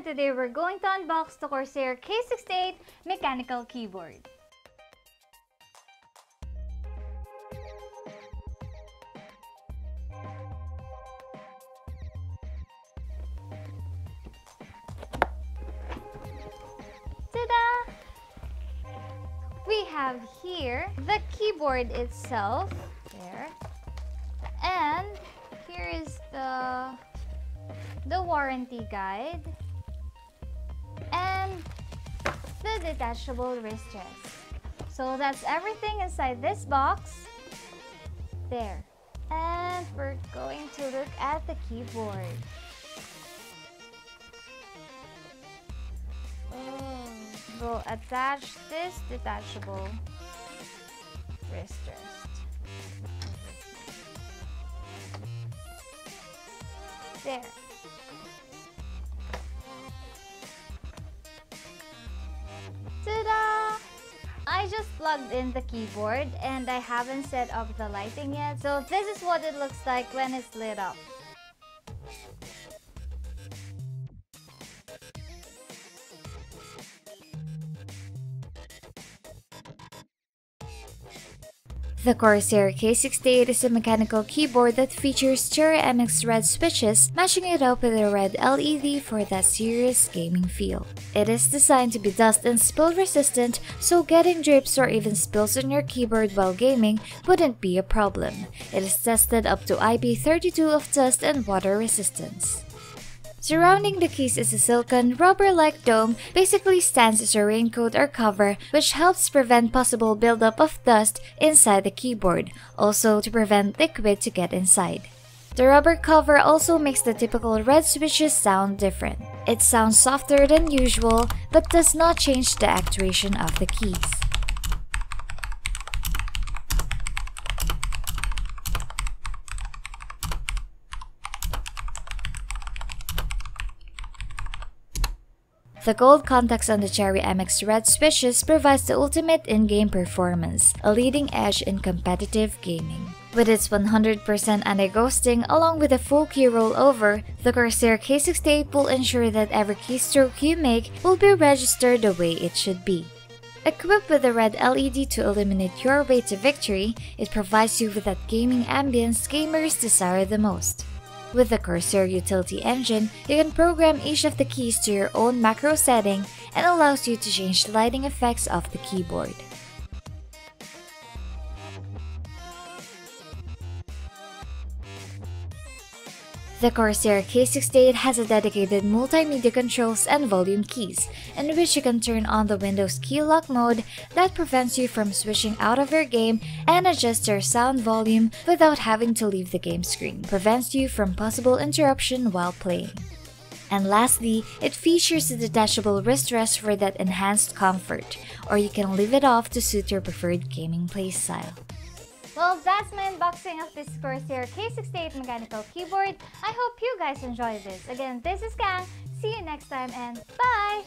and today we're going to unbox the Corsair K68 mechanical keyboard. Ta-da! We have here the keyboard itself, there, and here is the warranty guide and the detachable wrist rest. So that's everything inside this box. There. And we're going to look at the keyboard. We'll attach this detachable wrist rest. There. Ta-da! I just plugged in the keyboard and I haven't set up the lighting yet, so this is what it looks like when it's lit up. The Corsair K68 is a mechanical keyboard that features Cherry MX red switches, matching it up with a red LED for that serious gaming feel. It is designed to be dust and spill resistant, so getting drips or even spills on your keyboard while gaming wouldn't be a problem. It is tested up to IP32 of dust and water resistance. Surrounding the keys is a silicone, rubber-like dome, basically stands as a raincoat or cover, which helps prevent possible buildup of dust inside the keyboard, also to prevent liquid to get inside. The rubber cover also makes the typical red switches sound different. It sounds softer than usual, but does not change the actuation of the keys. The gold contacts on the Cherry MX red switches provides the ultimate in-game performance, a leading edge in competitive gaming. With its 100% anti-ghosting along with a full key rollover, the Corsair K68 will ensure that every keystroke you make will be registered the way it should be. Equipped with a red LED to illuminate your way to victory, it provides you with that gaming ambience gamers desire the most. With the Corsair utility engine, you can program each of the keys to your own macro setting and allows you to change the lighting effects of the keyboard. The Corsair K68 has a dedicated multimedia controls and volume keys, in which you can turn on the Windows key lock mode that prevents you from switching out of your game and adjust your sound volume without having to leave the game screen, prevents you from possible interruption while playing. And lastly, it features a detachable wrist rest for that enhanced comfort, or you can leave it off to suit your preferred gaming playstyle. Well, that's my unboxing of this Corsair K68 mechanical keyboard. I hope you guys enjoyed this. Again, this is Kang. See you next time and bye!